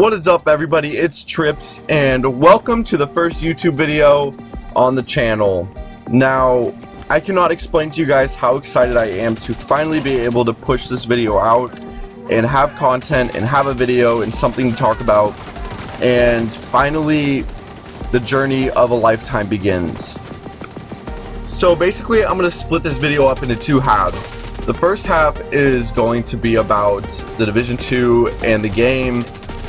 What is up, everybody? It's Tripzz, and welcome to the first YouTube video on the channel. Now, I cannot explain to you guys how excited I am to finally be able to push this video out and have content and have a video and something to talk about, and finally the journey of a lifetime begins. So basically, I'm going to split this video up into two halves. The first half is going to be about the Division 2 and the game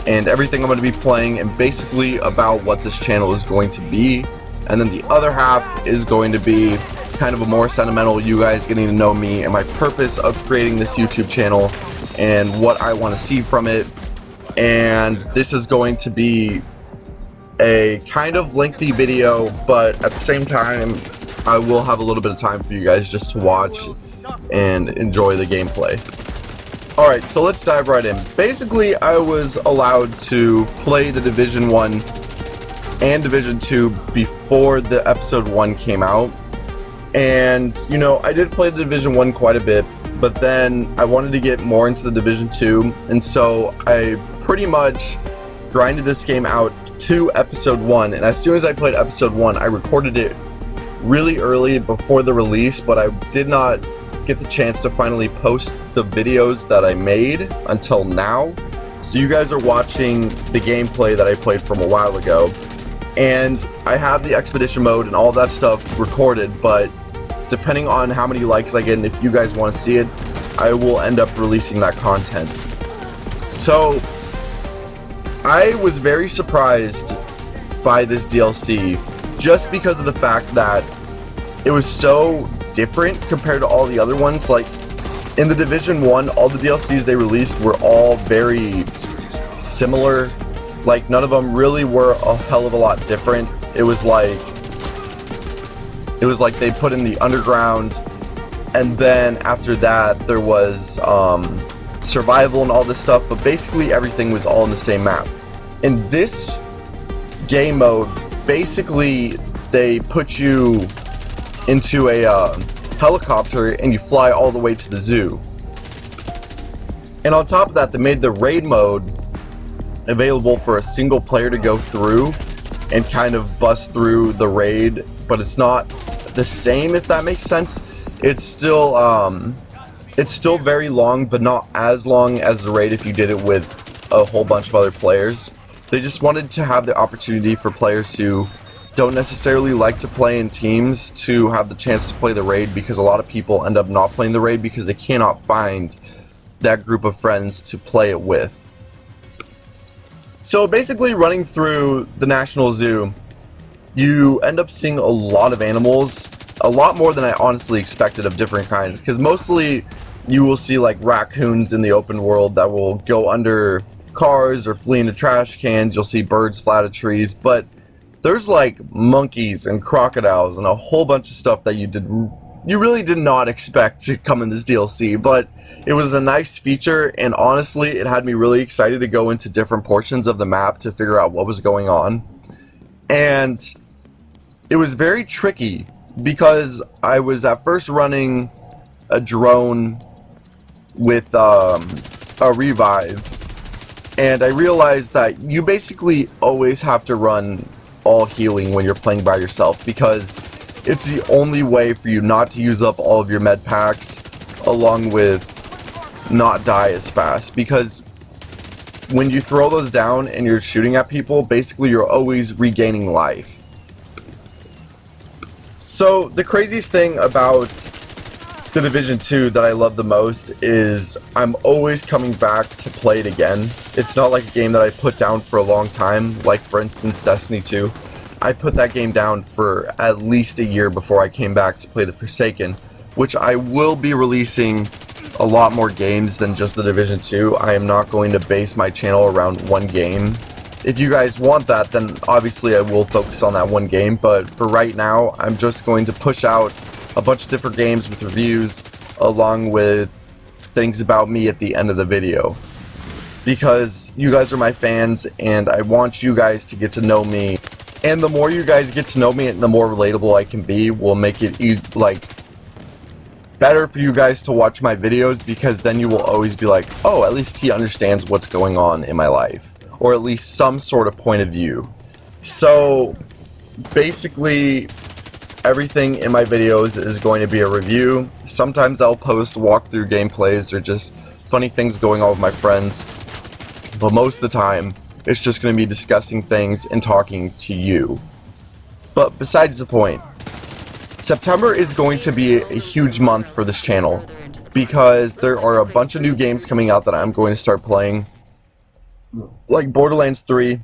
and everything I'm going to be playing, and basically about what this channel is going to be. And then the other half is going to be kind of a more sentimental, you guys getting to know me and my purpose of creating this YouTube channel and what I want to see from it. And this is going to be a kind of lengthy video, but at the same time I will have a little bit of time for you guys just to watch and enjoy the gameplay. Alright, so let's dive right in. Basically, I was allowed to play the Division 1 and Division 2 before the Episode 1 came out. And, you know, I did play the Division 1 quite a bit, but then I wanted to get more into the Division 2, and so I pretty much grinded this game out to Episode 1, and as soon as I played Episode 1, I recorded it really early before the release, but I did not get the chance to finally post the videos that I made until now. So you guys are watching the gameplay that I played from a while ago, and I have the expedition mode and all that stuff recorded, but depending on how many likes I get and if you guys want to see it, I will end up releasing that content. So I was very surprised by this DLC just because of the fact that it was so different compared to all the other ones. Like in the Division 1, all the DLCs they released were all very similar. Like none of them really were a hell of a lot different. It was like they put in the underground, and then after that there was survival and all this stuff, but basically everything was all in the same map. In this game mode, basically they put you into a helicopter and you fly all the way to the zoo. And on top of that, they made the raid mode available for a single player to go through and kind of bust through the raid, but it's not the same, if that makes sense. It's still very long, but not as long as the raid if you did it with a whole bunch of other players. They just wanted to have the opportunity for players who don't necessarily like to play in teams to have the chance to play the raid, because a lot of people end up not playing the raid because they cannot find that group of friends to play it with. So basically, running through the National Zoo, you end up seeing a lot of animals, a lot more than I honestly expected of different kinds, because mostly you will see like raccoons in the open world that will go under cars or flee into trash cans. You'll see birds fly out of trees, but there's like monkeys and crocodiles and a whole bunch of stuff that you really did not expect to come in this DLC, but it was a nice feature, and honestly it had me really excited to go into different portions of the map to figure out what was going on. And it was very tricky because I was at first running a drone with a revive, and I realized that you basically always have to run all healing when you're playing by yourself, because it's the only way for you not to use up all of your med packs, along with not die as fast, because when you throw those down and you're shooting at people, basically you're always regaining life. So the craziest thing about the Division 2 that I love the most is I'm always coming back to play it again. It's not like a game that I put down for a long time, like for instance Destiny 2. I put that game down for at least a year before I came back to play the Forsaken, which I will be releasing a lot more games than just the Division 2. I am not going to base my channel around one game. If you guys want that, then obviously I will focus on that one game, but for right now I'm just going to push out a bunch of different games with reviews along with things about me at the end of the video, because you guys are my fans and I want you guys to get to know me, and the more you guys get to know me and the more relatable I can be will make it better for you guys to watch my videos, because then you will always be like, oh, at least he understands what's going on in my life. or at least some sort of point of view. So basically everything in my videos is going to be a review. Sometimes I'll post walkthrough gameplays or just funny things going on with my friends, but most of the time it's just going to be discussing things and talking to you. But besides the point, September is going to be a huge month for this channel because there are a bunch of new games coming out that I'm going to start playing, like Borderlands 3,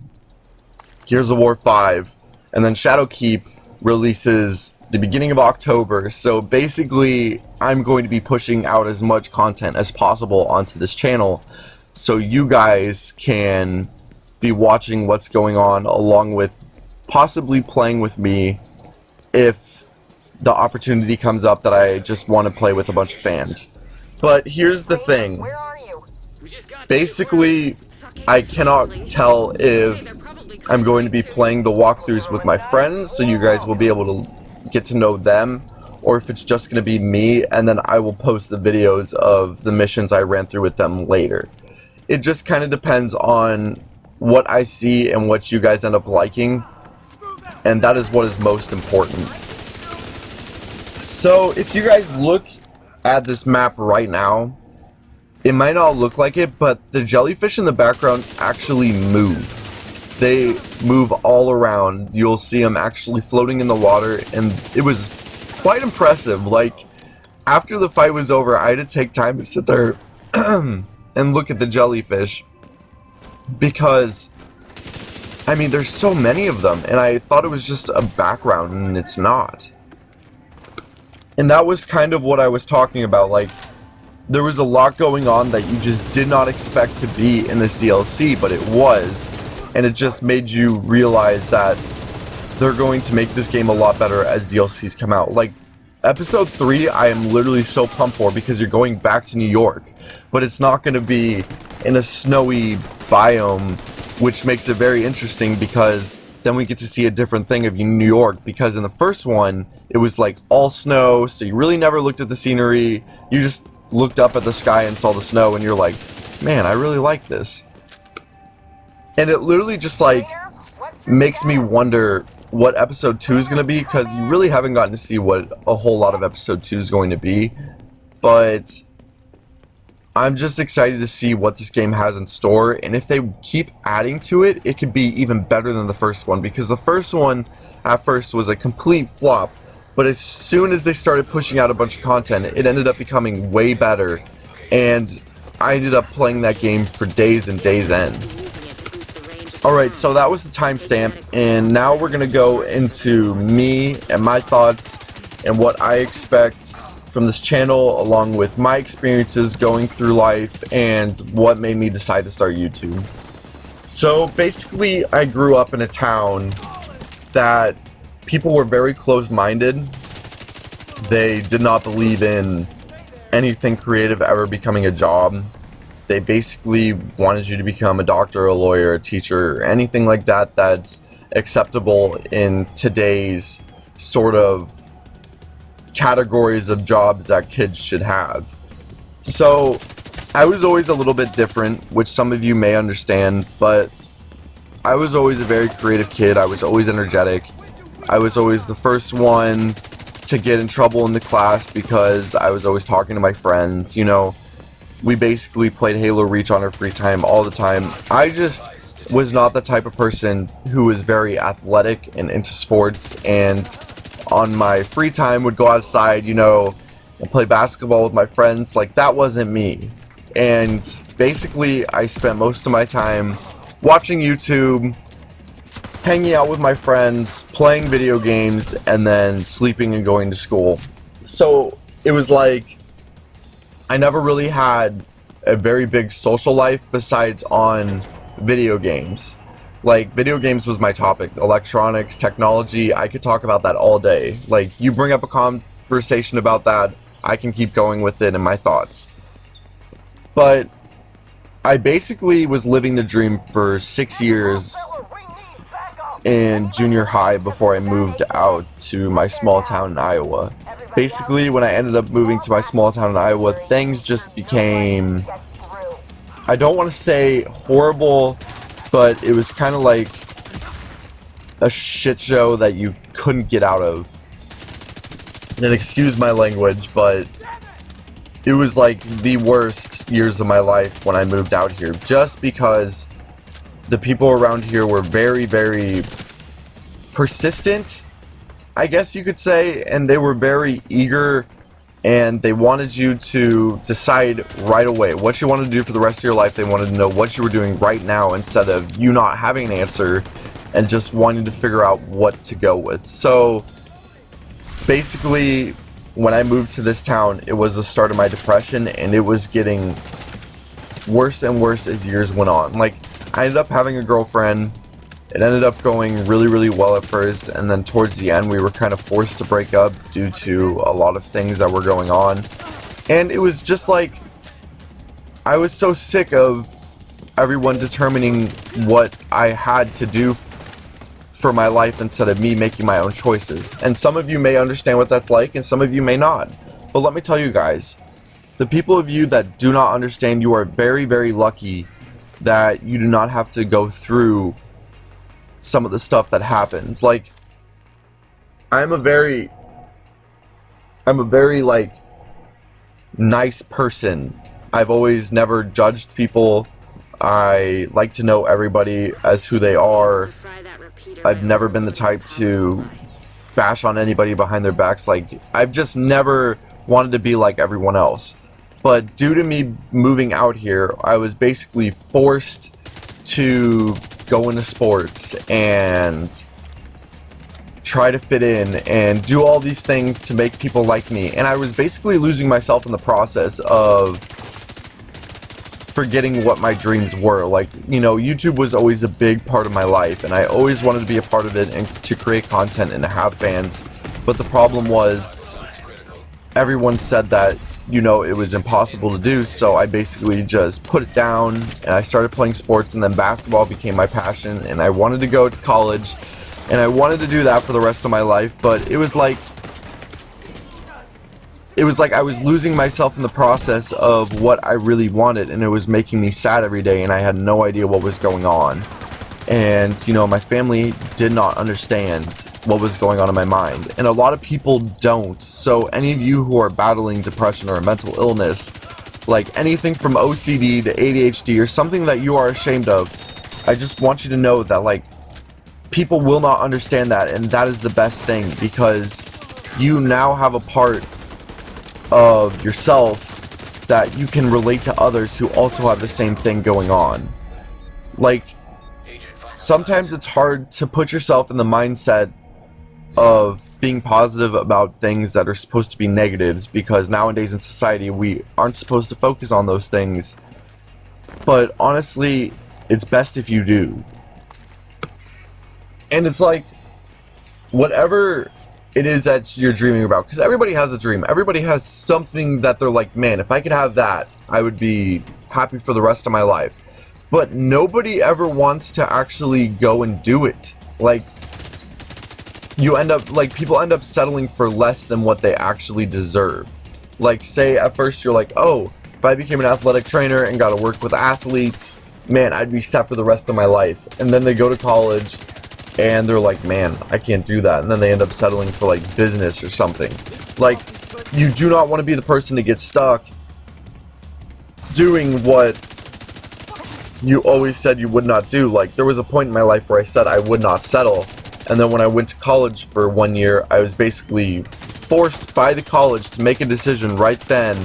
Gears of War 5, and then Shadowkeep releases the beginning of October. So basically I'm going to be pushing out as much content as possible onto this channel so you guys can be watching what's going on along with possibly playing with me if the opportunity comes up that I just want to play with a bunch of fans. But here's the thing. Basically, I cannot tell if I'm going to be playing the walkthroughs with my friends, so you guys will be able to get to know them, or if it's just going to be me, and then I will post the videos of the missions I ran through with them later. It just kind of depends on what I see and what you guys end up liking, and that is what is most important. So if you guys look at this map right now, it might not look like it, but the jellyfish in the background actually move. They move all around. You'll see them actually floating in the water, and it was quite impressive. Like, after the fight was over, I had to take time to sit there and look at the jellyfish, because I mean, there's so many of them, and I thought it was just a background, and it's not. And that was kind of what I was talking about. Like, there was a lot going on that you just did not expect to be in this DLC, but it was. And it just made you realize that they're going to make this game a lot better as DLCs come out. Like, Episode 3, I am literally so pumped for because you're going back to New York. But it's not going to be in a snowy biome, which makes it very interesting because then we get to see a different thing of New York. Because in the first one, it was like all snow, so you really never looked at the scenery. You just looked up at the sky and saw the snow, and you're like, man, I really like this. And it literally just like makes me wonder what episode 2 is going to be, because you really haven't gotten to see what a whole lot of episode 2 is going to be. But I'm just excited to see what this game has in store, and if they keep adding to it, it could be even better than the first one, because the first one at first was a complete flop, but as soon as they started pushing out a bunch of content, it ended up becoming way better, and I ended up playing that game for days and days end. Alright, so that was the timestamp, and now we're going to go into me and my thoughts and what I expect from this channel, along with my experiences going through life and what made me decide to start YouTube. So basically, I grew up in a town that people were very closed-minded. They did not believe in anything creative ever becoming a job. They basically wanted you to become a doctor, a lawyer, a teacher, anything like that that's acceptable in today's sort of categories of jobs that kids should have. So I was always a little bit different, which some of you may understand, but I was always a very creative kid. I was always energetic. I was always the first one to get in trouble in the class because I was always talking to my friends. You know, we basically played Halo Reach on our free time all the time. I just was not the type of person who was very athletic and into sports, and on my free time would go outside, you know, and play basketball with my friends. Like, that wasn't me. And basically I spent most of my time watching YouTube, hanging out with my friends, playing video games, and then sleeping and going to school. So it was like I never really had a very big social life besides on video games. Like, video games was my topic. Electronics, technology, I could talk about that all day. Like, you bring up a conversation about that, I can keep going with it and my thoughts. But I basically was living the dream for 6 years in junior high before I moved out to my small town in Iowa. Basically, when I ended up moving to my small town in Iowa, things just became, I don't want to say horrible, but it was kind of like a shit show that you couldn't get out of. And excuse my language, but it was like the worst years of my life when I moved out here, just because the people around here were very, very persistent, I guess you could say, and they were very eager, and they wanted you to decide right away what you wanted to do for the rest of your life. They wanted to know what you were doing right now instead of you not having an answer and just wanting to figure out what to go with. So basically, when I moved to this town, it was the start of my depression, and it was getting worse and worse as years went on. Like, I ended up having a girlfriend. It ended up going really, really well at first, and then towards the end we were kind of forced to break up due to a lot of things that were going on. And it was just like, I was so sick of everyone determining what I had to do for my life instead of me making my own choices. And some of you may understand what that's like, and some of you may not. But let me tell you guys, the people of you that do not understand, you are very, very lucky that you do not have to go through some of the stuff that happens. Like, I'm a very like nice person. I've always never judged people. I like to know everybody as who they are. I've never been the type to bash on anybody behind their backs. Like, I've just never wanted to be like everyone else. But due to me moving out here, I was basically forced to go into sports and try to fit in and do all these things to make people like me. And I was basically losing myself in the process of forgetting what my dreams were. Like, you know, YouTube was always a big part of my life, and I always wanted to be a part of it and to create content and to have fans. But the problem was, everyone said that, you know, it was impossible to do, so I basically just put it down and I started playing sports, and then basketball became my passion, and I wanted to go to college and I wanted to do that for the rest of my life. But it was like I was losing myself in the process of what I really wanted, and it was making me sad every day, and I had no idea what was going on. And, you know, my family did not understand what was going on in my mind, and a lot of people don't. So any of you who are battling depression or a mental illness, like anything from OCD to ADHD or something that you are ashamed of, I just want you to know that, like, people will not understand that, and that is the best thing, because you now have a part of yourself that you can relate to others who also have the same thing going on. Like, sometimes it's hard to put yourself in the mindset of being positive about things that are supposed to be negatives, because nowadays in society we aren't supposed to focus on those things. But honestly, it's best if you do. And it's like, whatever it is that you're dreaming about, because everybody has a dream, everybody has something that they're like, man, if I could have that, I would be happy for the rest of my life. But nobody ever wants to actually go and do it. Like, people end up settling for less than what they actually deserve. Like, say at first you're like, oh, if I became an athletic trainer and got to work with athletes, man, I'd be set for the rest of my life. And then they go to college and they're like, man, I can't do that. And then they end up settling for like business or something. Like, you do not want to be the person to get stuck doing what you always said you would not do. Like, there was a point in my life where I said I would not settle, and then when I went to college for 1 year, I was basically forced by the college to make a decision right then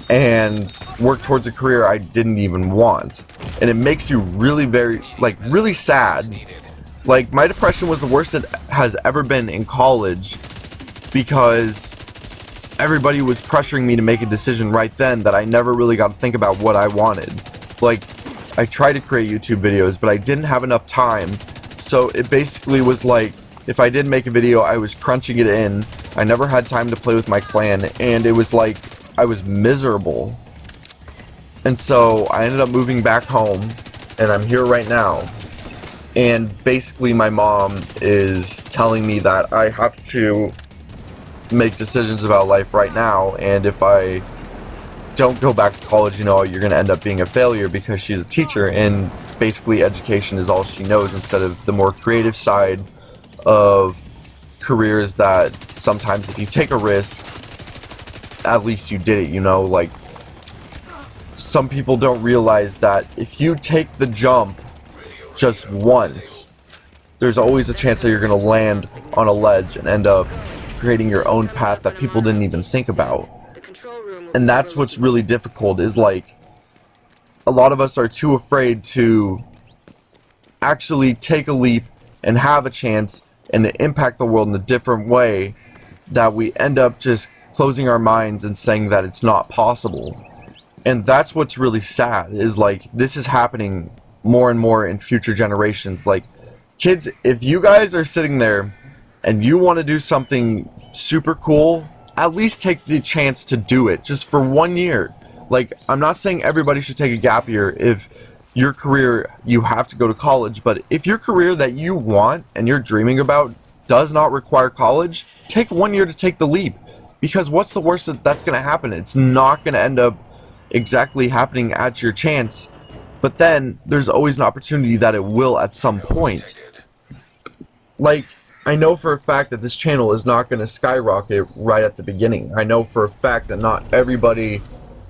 and work towards a career I didn't even want. And it makes you really really sad. Like, my depression was the worst it has ever been in college, because everybody was pressuring me to make a decision right then that I never really got to think about what I wanted. Like, I tried to create YouTube videos, but I didn't have enough time. So it basically was like, if I did make a video, I was crunching it in. I never had time to play with my clan, and it was like, I was miserable. And so I ended up moving back home, and I'm here right now. And basically my mom is telling me that I have to make decisions about life right now, and if I don't go back to college, you know, you're going to end up being a failure, because she's a teacher, and basically education is all she knows, instead of the more creative side of careers that sometimes if you take a risk, at least you did it, you know? Like, some people don't realize that if you take the jump just once, there's always a chance that you're going to land on a ledge and end up creating your own path that people didn't even think about. And that's what's really difficult, is like, a lot of us are too afraid to actually take a leap and have a chance and to impact the world in a different way, that we end up just closing our minds and saying that it's not possible. And that's what's really sad, is like, this is happening more and more in future generations. Like, kids, if you guys are sitting there and you want to do something super cool, at least take the chance to do it, just for 1 year. Like, I'm not saying everybody should take a gap year if your career, you have to go to college, but if your career that you want and you're dreaming about does not require college, take 1 year to take the leap. Because what's the worst that's going to happen? It's not going to end up exactly happening at your chance, but then there's always an opportunity that it will at some point. Like, I know for a fact that this channel is not going to skyrocket right at the beginning. I know for a fact that not everybody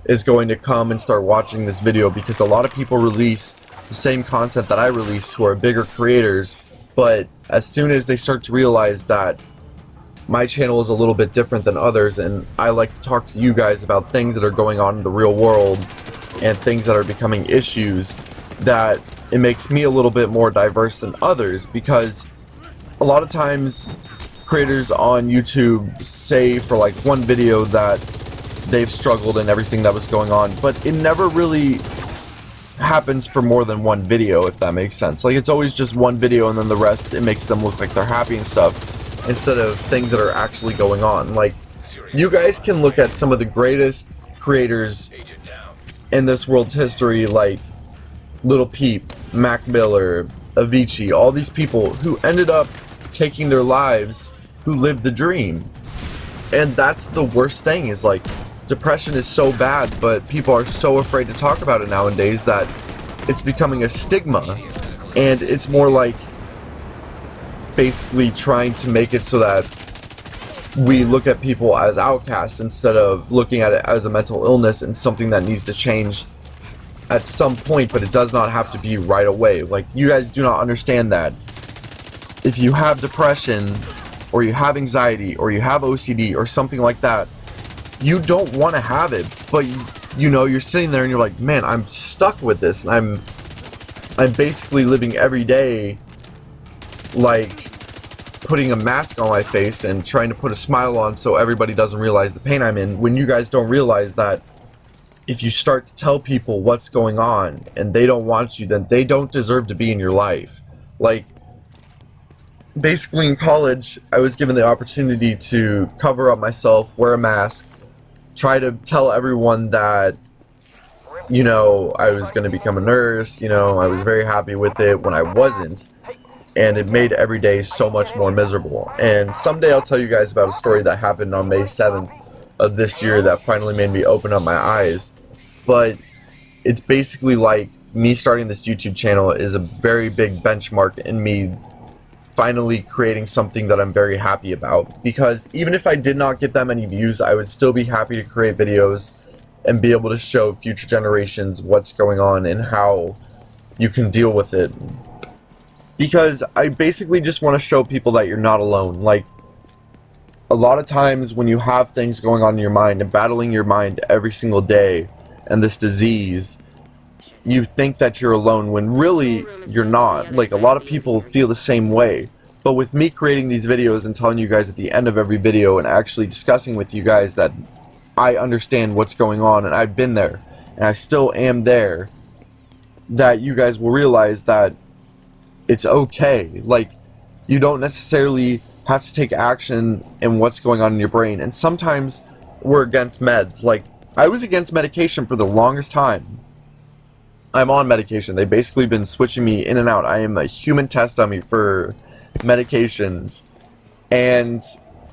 is going to come and start watching this video, because a lot of people release the same content that I release who are bigger creators, but as soon as they start to realize that my channel is a little bit different than others, and I like to talk to you guys about things that are going on in the real world and things that are becoming issues, that it makes me a little bit more diverse than others. Because a lot of times creators on YouTube say for like one video that they've struggled and everything that was going on, but it never really happens for more than one video, if that makes sense. Like, it's always just one video and then the rest, it makes them look like they're happy and stuff, instead of things that are actually going on. Like, you guys can look at some of the greatest creators in this world's history, like Little Peep, Mac Miller, Avicii, all these people who ended up taking their lives, who lived the dream. And that's the worst thing, is like, depression is so bad, but people are so afraid to talk about it nowadays that it's becoming a stigma. And it's more like basically trying to make it so that we look at people as outcasts, instead of looking at it as a mental illness and something that needs to change at some point, but it does not have to be right away. Like, you guys do not understand that if you have depression, or you have anxiety, or you have OCD, or something like that, you don't want to have it, but you know, you're sitting there and you're like, man, I'm stuck with this, and I'm basically living every day like putting a mask on my face and trying to put a smile on so everybody doesn't realize the pain I'm in, when you guys don't realize that if you start to tell people what's going on and they don't want you, then they don't deserve to be in your life. Like, basically in college, I was given the opportunity to cover up myself, wear a mask, try to tell everyone that, you know, I was going to become a nurse. You know, I was very happy with it when I wasn't, and it made every day so much more miserable. And someday I'll tell you guys about a story that happened on May 7th of this year that finally made me open up my eyes. But it's basically like, me starting this YouTube channel is a very big benchmark in me finally creating something that I'm very happy about. Because even if I did not get that many views, I would still be happy to create videos and be able to show future generations what's going on and how you can deal with it. Because I basically just want to show people that you're not alone. Like, a lot of times when you have things going on in your mind and battling your mind every single day and this disease, you think that you're alone when really you're not. Like, a lot of people feel the same way. But with me creating these videos and telling you guys at the end of every video and actually discussing with you guys that I understand what's going on and I've been there and I still am there, that you guys will realize that it's okay. Like, you don't necessarily have to take action in what's going on in your brain. And sometimes we're against meds. Like, I was against medication for the longest time. I'm on medication. They've basically been switching me in and out. I am a human test dummy for medications. And,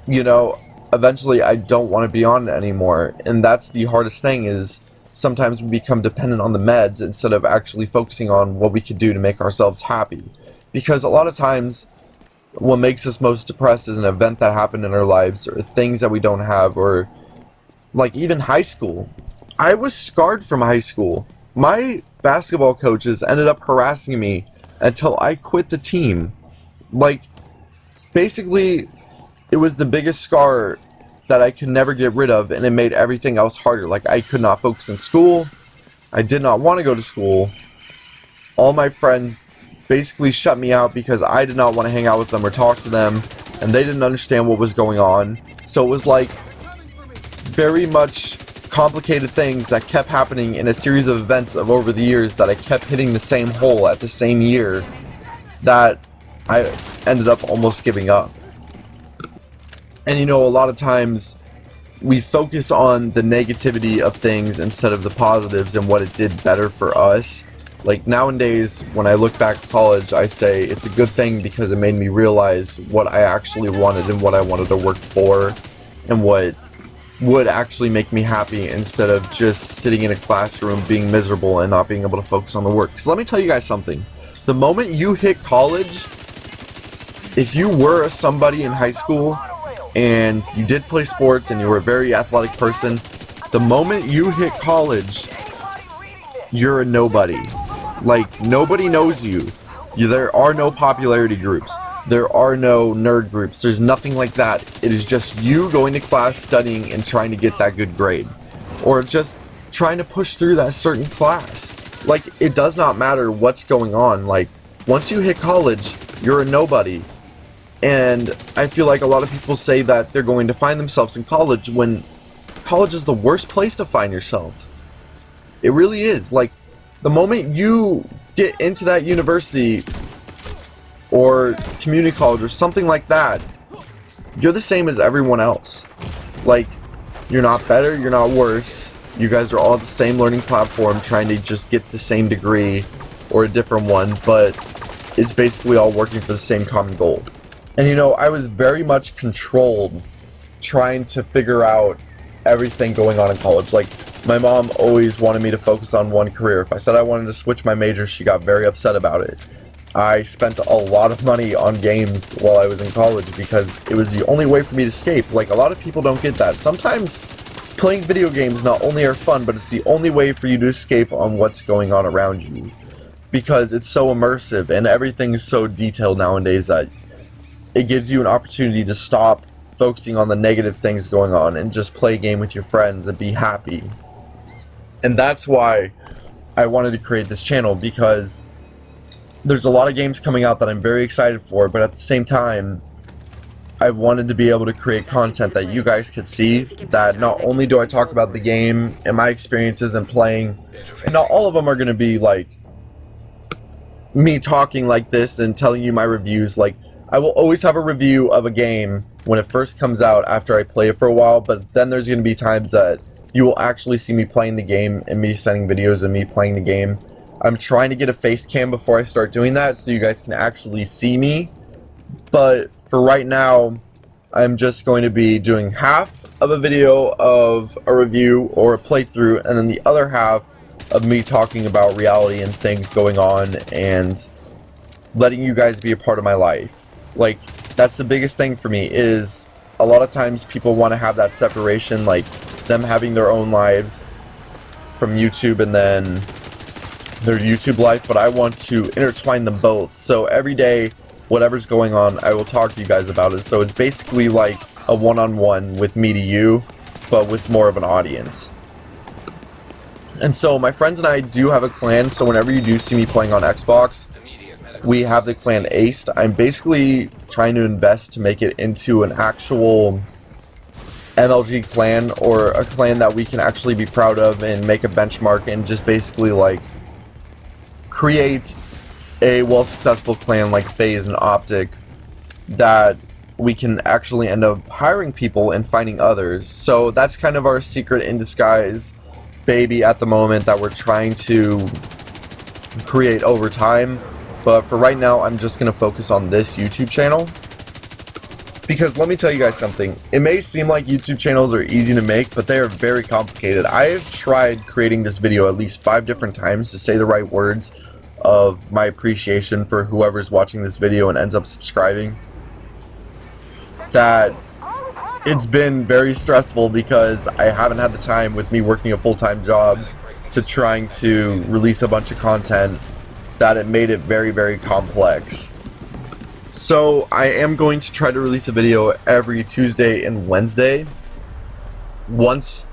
you know, eventually I don't want to be on it anymore. And that's the hardest thing, is sometimes we become dependent on the meds instead of actually focusing on what we could do to make ourselves happy. Because a lot of times, what makes us most depressed is an event that happened in our lives, or things that we don't have, or like even high school. I was scarred from high school. My basketball coaches ended up harassing me until I quit the team. Like, basically, it was the biggest scar that I could never get rid of, and it made everything else harder. Like, I could not focus in school. I did not want to go to school. All my friends basically shut me out because I did not want to hang out with them or talk to them, and they didn't understand what was going on. So it was like very much complicated things that kept happening in a series of events of over the years that I kept hitting the same hole at the same year that I ended up almost giving up. And you know, a lot of times we focus on the negativity of things instead of the positives and what it did better for us. Like nowadays, when I look back at college, I say it's a good thing because it made me realize what I actually wanted and what I wanted to work for and what would actually make me happy instead of just sitting in a classroom being miserable and not being able to focus on the work. Because let me tell you guys something. The moment you hit college, if you were somebody in high school and you did play sports and you were a very athletic person, the moment you hit college, you're a nobody. Like, nobody knows you. There are no popularity groups. There are no nerd groups. There's nothing like that. It is just you going to class, studying, and trying to get that good grade. Or just trying to push through that certain class. Like, it does not matter what's going on. Like, once you hit college, you're a nobody. And I feel like a lot of people say that they're going to find themselves in college when college is the worst place to find yourself. It really is. Like, the moment you get into that university or community college or something like that, you're the same as everyone else. Like, you're not better, you're not worse. You guys are all at the same learning platform trying to just get the same degree or a different one, but it's basically all working for the same common goal. And you know, I was very much controlled trying to figure out everything going on in college. Like, my mom always wanted me to focus on one career. If I said I wanted to switch my major, she got very upset about it. I spent a lot of money on games while I was in college because it was the only way for me to escape. Like, a lot of people don't get that. Sometimes playing video games not only are fun, but it's the only way for you to escape on what's going on around you. Because it's so immersive and everything is so detailed nowadays that it gives you an opportunity to stop focusing on the negative things going on and just play a game with your friends and be happy. And that's why I wanted to create this channel, because there's a lot of games coming out that I'm very excited for, but at the same time, I wanted to be able to create content that you guys could see, that not only do I talk about the game and my experiences in playing, and not all of them are going to be like me talking like this and telling you my reviews. Like, I will always have a review of a game when it first comes out after I play it for a while, but then there's going to be times that you will actually see me playing the game and me sending videos of me playing the game. I'm trying to get a face cam before I start doing that so you guys can actually see me, but for right now, I'm just going to be doing half of a video of a review or a playthrough, and then the other half of me talking about reality and things going on and letting you guys be a part of my life. Like, that's the biggest thing for me, is a lot of times people want to have that separation, like them having their own lives from YouTube and then their YouTube life, but I want to intertwine them both. So every day, whatever's going on, I will talk to you guys about it. So it's basically like a one-on-one with me to you, but with more of an audience. And so my friends and I do have a clan, so whenever you do see me playing on Xbox, we have the clan Aced. I'm basically trying to invest to make it into an actual MLG clan, or a clan that we can actually be proud of and make a benchmark and just basically like create a well-successful clan like FaZe and Optic that we can actually end up hiring people and finding others. So that's kind of our secret in disguise baby at the moment that we're trying to create over time. But for right now, I'm just going to focus on this YouTube channel. Because let me tell you guys something, it may seem like YouTube channels are easy to make, but they are very complicated. I have tried creating this video at least 5 different times to say the right words of my appreciation for whoever's watching this video and ends up subscribing. That it's been very stressful because I haven't had the time with me working a full-time job to trying to release a bunch of content, that it made it very, very complex. So I am going to try to release a video every Tuesday and Wednesday once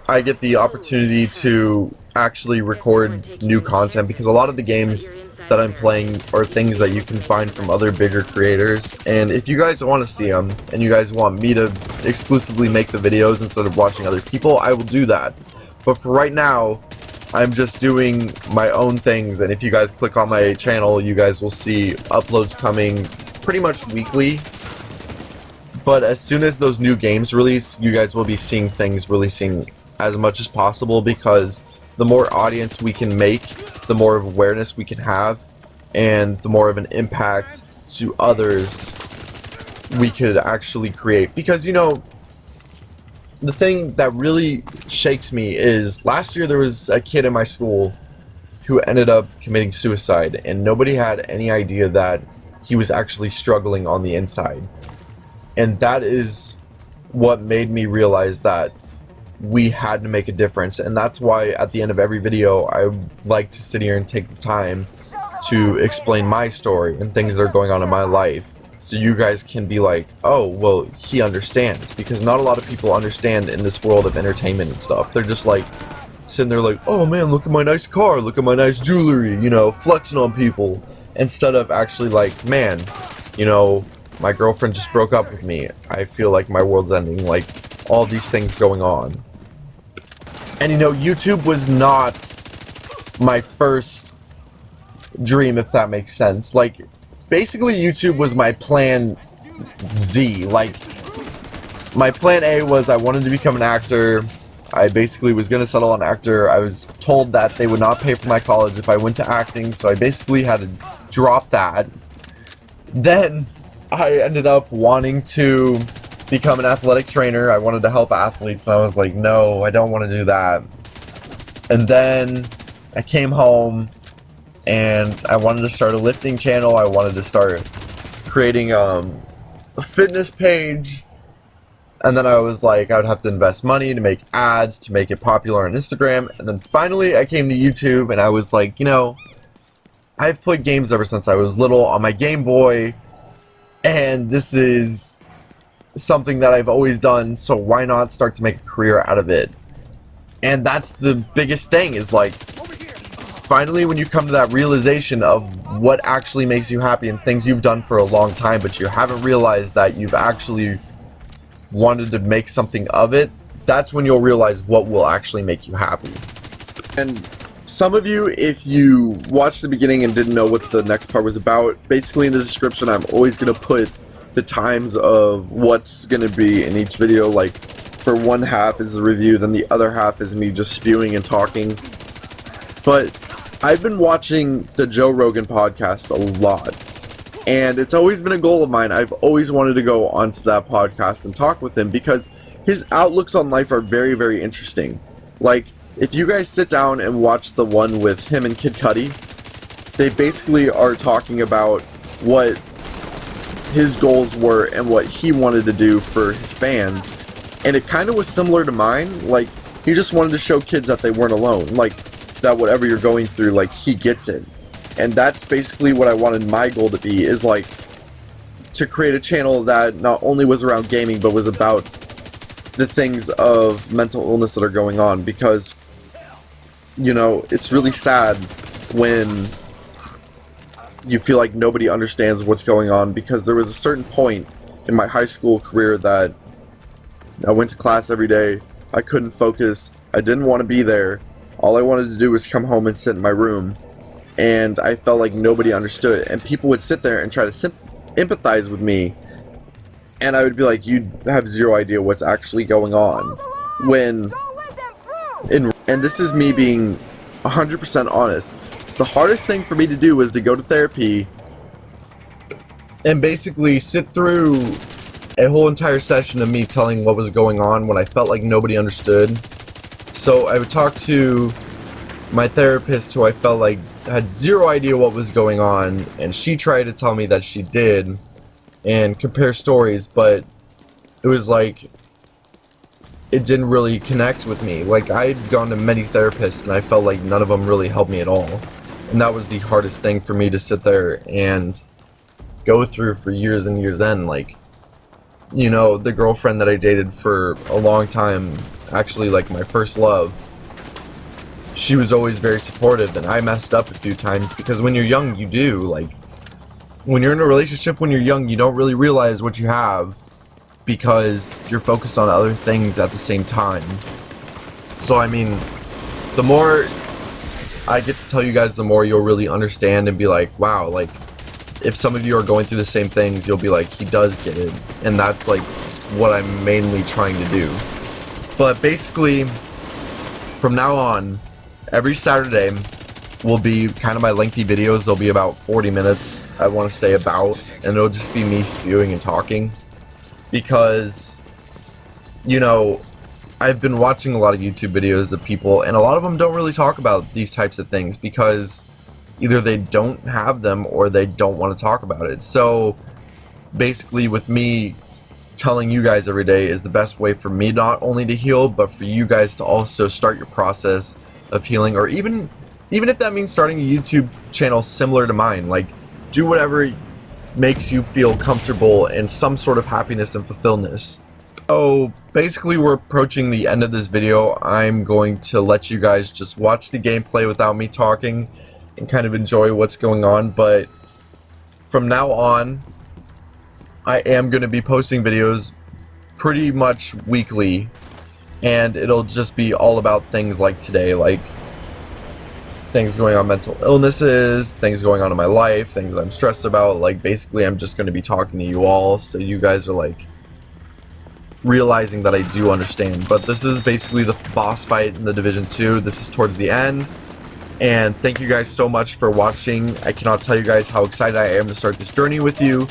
I get the opportunity to actually record new content, because a lot of the games that I'm playing are things that you can find from other bigger creators, and if you guys want to see them and you guys want me to exclusively make the videos instead of watching other people, I will do that. But for right now, I'm just doing my own things, and if you guys click on my channel, you guys will see uploads coming pretty much weekly. But as soon as those new games release, you guys will be seeing things releasing as much as possible, because the more audience we can make, the more of awareness we can have, and the more of an impact to others we could actually create. Because, you know, the thing that really shakes me is last year there was a kid in my school who ended up committing suicide, and nobody had any idea that he was actually struggling on the inside. And that is what made me realize that we had to make a difference, and that's why at the end of every video I like to sit here and take the time to explain my story and things that are going on in my life, so you guys can be like, oh, well, he understands. Because not a lot of people understand in this world of entertainment and stuff. They're just like sitting there like, oh man, look at my nice car, look at my nice jewelry, you know, flexing on people, instead of actually like, man, you know, my girlfriend just broke up with me, I feel like my world's ending, like all these things going on. And you know, YouTube was not my first dream, if that makes sense. Like, basically YouTube was my plan Z. Like, my plan A was I wanted to become an actor. I basically was going to settle on actor. I was told that they would not pay for my college if I went to acting, so I basically had to drop that. Then I ended up wanting to become an athletic trainer. I wanted to help athletes, and I was like, no, I don't want to do that. And then I came home and I wanted to start a lifting channel. I wanted to start creating a fitness page, and then I was like, I would have to invest money to make ads to make it popular on Instagram. And then finally I came to YouTube, and I was like, you know, I've played games ever since I was little on my Game Boy, and this is something that I've always done, so why not start to make a career out of it? And that's the biggest thing, is like, finally when you come to that realization of what actually makes you happy and things you've done for a long time, but you haven't realized that you've actually wanted to make something of it, that's when you'll realize what will actually make you happy. And some of you, if you watched the beginning and didn't know what the next part was about, basically in the description I'm always going to put the times of what's going to be in each video. Like, for one half is the review, then the other half is me just spewing and talking. But I've been watching the Joe Rogan podcast a lot, and it's always been a goal of mine. I've always wanted to go onto that podcast and talk with him, because his outlooks on life are very, very interesting. Like, if you guys sit down and watch the one with him and Kid Cudi, they basically are talking about what his goals were and what he wanted to do for his fans, and it kind of was similar to mine. Like, he just wanted to show kids that they weren't alone, like, that whatever you're going through, like, he gets it. And that's basically what I wanted my goal to be, is like to create a channel that not only was around gaming, but was about the things of mental illness that are going on. Because, you know, it's really sad when you feel like nobody understands what's going on, because there was a certain point in my high school career that I went to class every day, I couldn't focus, I didn't want to be there, all I wanted to do was come home and sit in my room, and I felt like nobody understood, and people would sit there and try to empathize with me, and I would be like, you have zero idea what's actually going on. And this is me being 100% honest. The hardest thing for me to do was to go to therapy and basically sit through a whole entire session of me telling what was going on when I felt like nobody understood. So I would talk to my therapist, who I felt like had zero idea what was going on, and she tried to tell me that she did and compare stories, but it was like it didn't really connect with me. Like, I'd gone to many therapists and I felt like none of them really helped me at all, and that was the hardest thing for me to sit there and go through for years and years end. Like, you know, the girlfriend that I dated for a long time, actually like my first love, she was always very supportive, and I messed up a few times because when you're young, you do. Like, when you're in a relationship when you're young, you don't really realize what you have because you're focused on other things at the same time. So I mean, the more I get to tell you guys, the more you'll really understand and be like, wow, like, if some of you are going through the same things, you'll be like, he does get it. And that's like what I'm mainly trying to do. But basically, from now on, every Saturday will be kind of my lengthy videos. They'll be about 40 minutes, I want to say, about, and it'll just be me spewing and talking. Because, you know, I've been watching a lot of YouTube videos of people, and a lot of them don't really talk about these types of things because either they don't have them or they don't want to talk about it. So basically, with me telling you guys every day is the best way for me not only to heal, but for you guys to also start your process of healing, or even if that means starting a YouTube channel similar to mine. Like, do whatever makes you feel comfortable and some sort of happiness and fulfillment. So basically, we're approaching the end of this video. I'm going to let you guys just watch the gameplay without me talking and kind of enjoy what's going on. But from now on, I am going to be posting videos pretty much weekly, and it'll just be all about things like today, like things going on, mental illnesses, things going on in my life, things that I'm stressed about. Like, basically, I'm just going to be talking to you all, so you guys are like realizing that I do understand. But this is basically the boss fight in the Division 2. This is towards the end, and thank you guys so much for watching. I cannot tell you guys how excited I am to start this journey with you,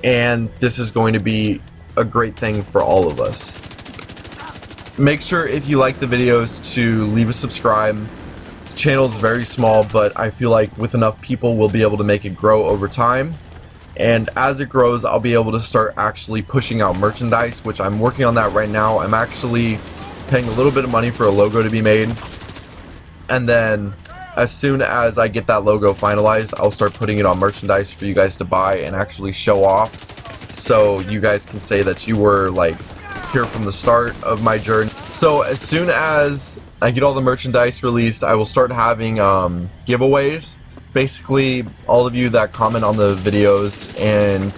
and this is going to be a great thing for all of us. Make sure, if you like the videos, to leave a subscribe. The channel is very small, but I feel like with enough people we'll be able to make it grow over time, and as it grows I'll be able to start actually pushing out merchandise, which I'm working on that right now. I'm actually paying a little bit of money for a logo to be made, and then as soon as I get that logo finalized, I'll start putting it on merchandise for you guys to buy and actually show off, so you guys can say that you were like here from the start of my journey. So as soon as I get all the merchandise released, I will start having giveaways. Basically, all of you that comment on the videos, and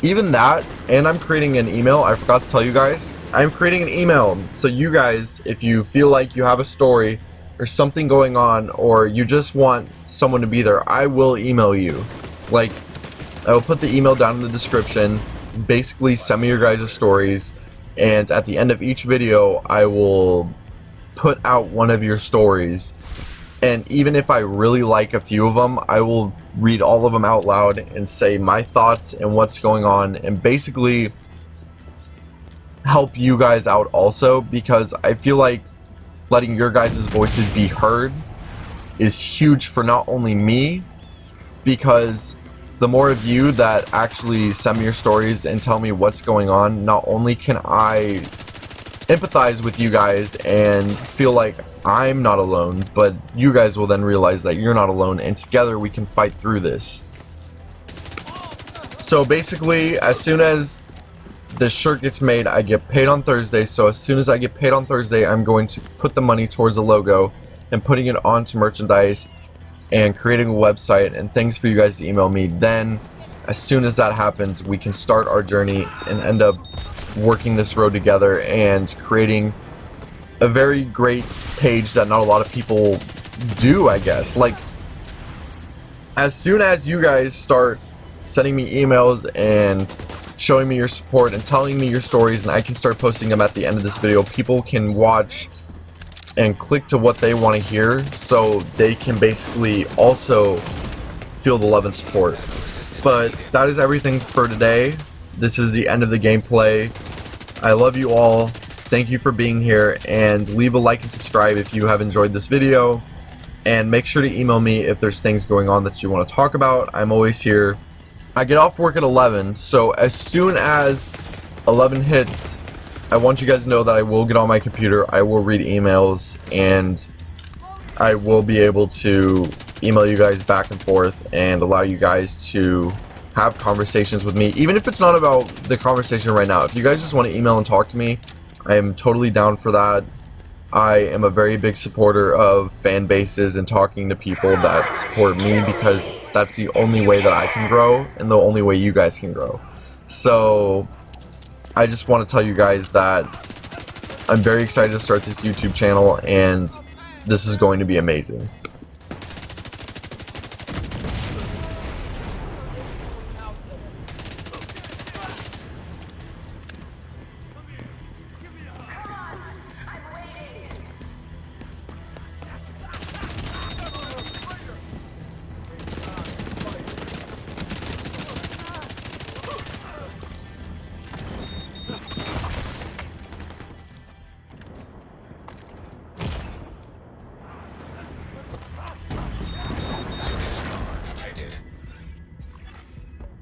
even that, and I'm creating an email. I forgot to tell you guys, I'm creating an email, so you guys, if you feel like you have a story or something going on, or you just want someone to be there, I will email you. Like, I will put the email down in the description. Basically, send me your guys' stories, and at the end of each video I will put out one of your stories, and even if I really like a few of them, I will read all of them out loud and say my thoughts and what's going on, and basically help you guys out also, because I feel like letting your guys' voices be heard is huge for not only me, because the more of you that actually send me your stories and tell me what's going on, not only can I empathize with you guys and feel like I'm not alone, but you guys will then realize that you're not alone, and together we can fight through this. So basically, as soon as this shirt gets made, I get paid on Thursday. So as soon as I get paid on Thursday, I'm going to put the money towards the logo and putting it onto merchandise and creating a website and things for you guys to email me. Then as soon as that happens, we can start our journey and end up working this road together and creating a very great page that not a lot of people do, I guess. Like, as soon as you guys start sending me emails and showing me your support and telling me your stories, and I can start posting them at the end of this video, people can watch and click to what they want to hear, so they can basically also feel the love and support. But that is everything for today. this is the end of the gameplay. I love you all. Thank you for being here, and leave a like and subscribe if you have enjoyed this video. And make sure to email me if there's things going on that you want to talk about. I'm always here. I get off work at 11, so as soon as 11 hits, I want you guys to know that I will get on my computer, I will read emails, and I will be able to email you guys back and forth and allow you guys to have conversations with me, even if it's not about the conversation right now. If you guys just want to email and talk to me, I am totally down for that. I am a very big supporter of fan bases and talking to people that support me, because that's the only way that I can grow and the only way you guys can grow. So I just want to tell you guys that I'm very excited to start this YouTube channel, and this is going to be amazing.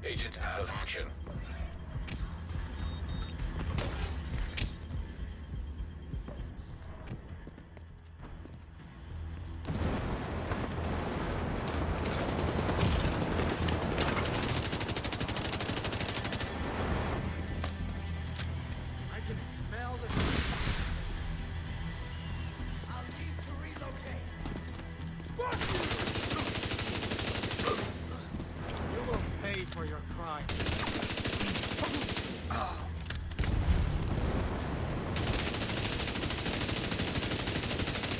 Agent out of action. I can smell the... I'll need to relocate. You will pay for your crime.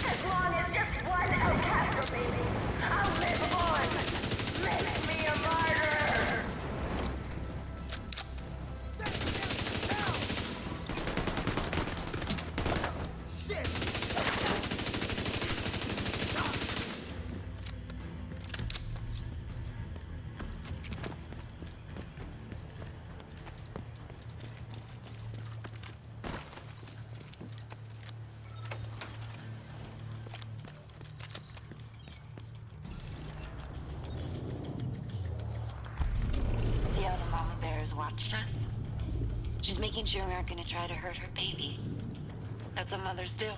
As long as just one outcast remains, I'll live on. Make me a martyr. See how the mama bears watched us? She's making sure we aren't gonna try to hurt her baby. That's what mothers do.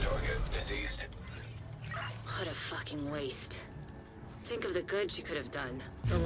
Target deceased. What a fucking waste. Think of the good she could have done. The